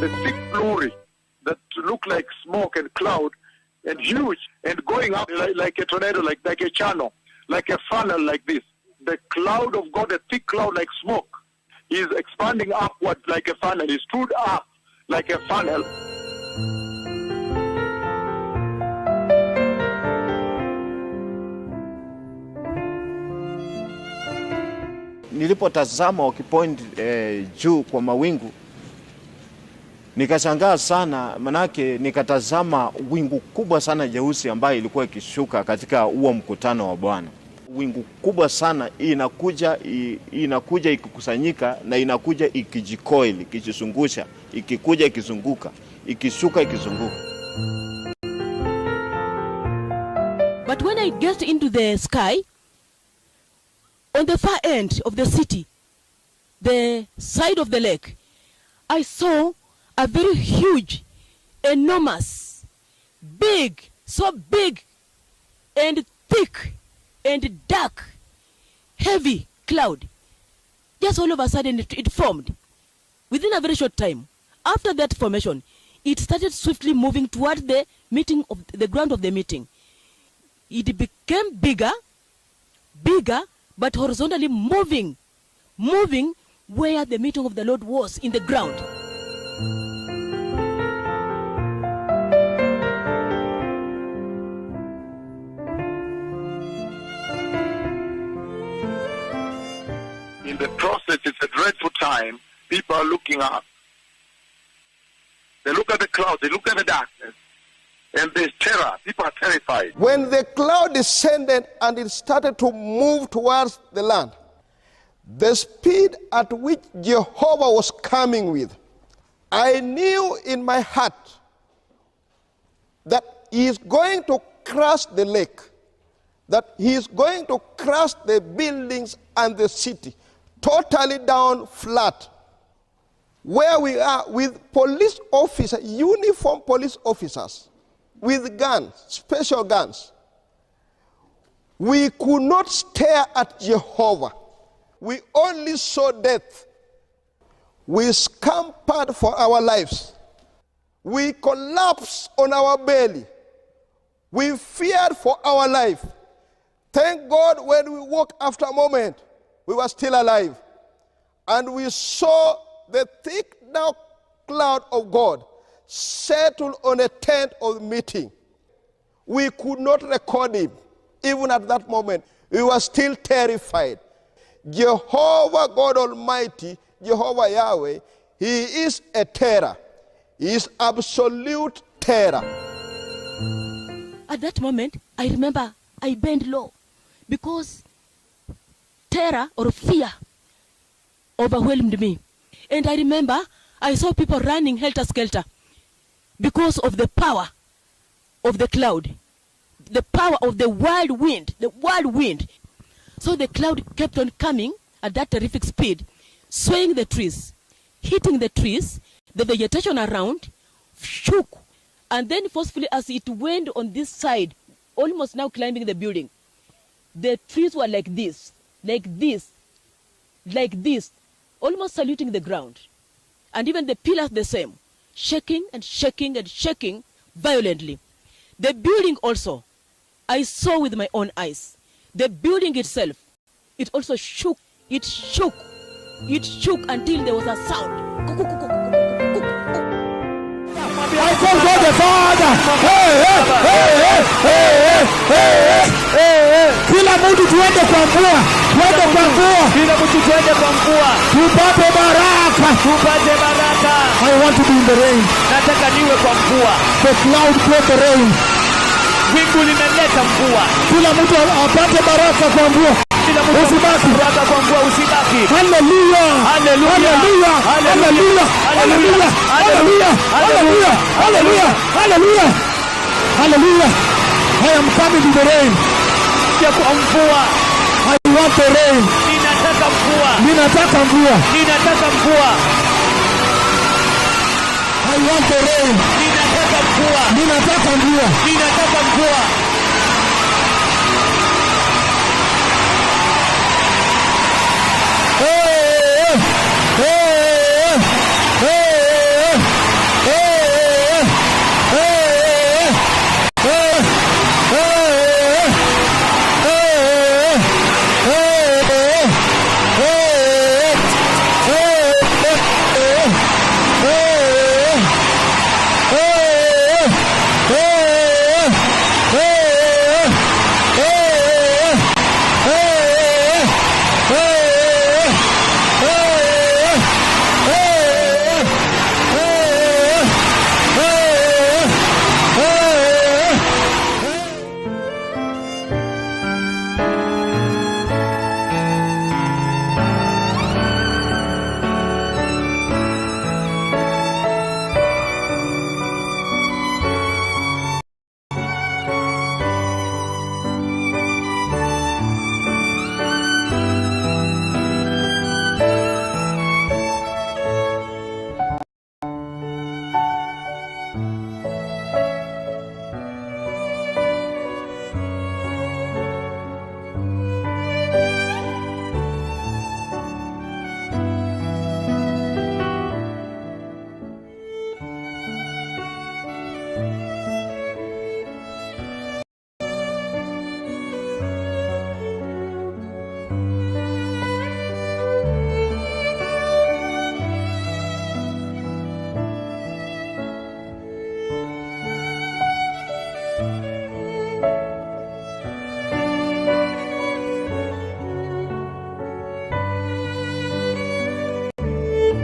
The thick glory that look like smoke and cloud and huge and going up like a tornado, like a channel, like a funnel like this. The cloud of God, a thick cloud like smoke, is expanding upward like a funnel. He stood up like a funnel. Nilipotazama wakipoint juu kwa mawingu, nikashangaa sana, manake nikatazama wingu kubwa sana jeusi ambayo ilikuwa ikishuka katika huo mkutano wa Bwana. Wingu kubwa sana inakuja ikikusanyika na inakuja ikijikoil, ikijizungusha, ikikuja ikizunguka, ikishuka ikizunguka. But when I get into the sky, on the far end of the city, the side of the lake, I saw a very huge, enormous, big, so big and thick and dark, heavy cloud. Just all of a sudden it formed. Within a very short time, after that formation, it started swiftly moving toward the meeting of the ground of the meeting. It became bigger, but horizontally moving where the meeting of the Lord was in the ground. In the process, it's a dreadful time. People are looking up. They look at the clouds, they look at the darkness, and there's terror. People are terrified. When the cloud descended and it started to move towards the land, the speed at which Jehovah was coming with, I knew in my heart that he is going to crush the lake, that he is going to crush the buildings and the city, totally down flat. Where we are with police officers, uniformed police officers, with guns, special guns. We could not stare at Jehovah. We only saw death. We scampered for our lives. We collapsed on our belly. We feared for our life. Thank God when we woke after a moment, we were still alive. And we saw the thick dark cloud of God settled on a tent of meeting. We could not record him. Even at that moment, we were still terrified. Jehovah God Almighty, Jehovah Yahweh, he is a terror. He is absolute terror. At that moment, I remember I bent low because terror or fear overwhelmed me. And I remember I saw people running helter-skelter because of the power of the cloud, the power of the wild wind, So the cloud kept on coming at that terrific speed, swaying the trees, hitting the trees, the vegetation around shook, and then forcefully as it went on this side, almost now climbing the building, the trees were like this, almost saluting the ground. And even the pillars the same, shaking and shaking and shaking violently. The building also, I saw with my own eyes. The building itself, it also shook. It shook until there was a sound. I call God the Father. Kila mtu tuende kwa mvua. Tuende kwa mvua. Kila mtu tuende kwa mvua. Tupate baraka. Tupate baraka. I want to be in the rain. Nataka niwe kwa mvua. The cloud brought the rain. Wingu limeleta mvua. Kila mtu apate baraka kwa mvua. Kila mtu usibaki. Baraka kwa mvua usibaki. Hallelujah. Hallelujah. Hallelujah. Hallelujah. Hallelujah. Hallelujah. Hallelujah. Hallelujah. Hallelujah. I am coming to the rain. Kwa mvua. I want the rain. Ninataka mvua. Ninataka mvua. Ninataka mvua. I want the rain. Ninataka mvua. Ninataka mvua. Ninataka mvua.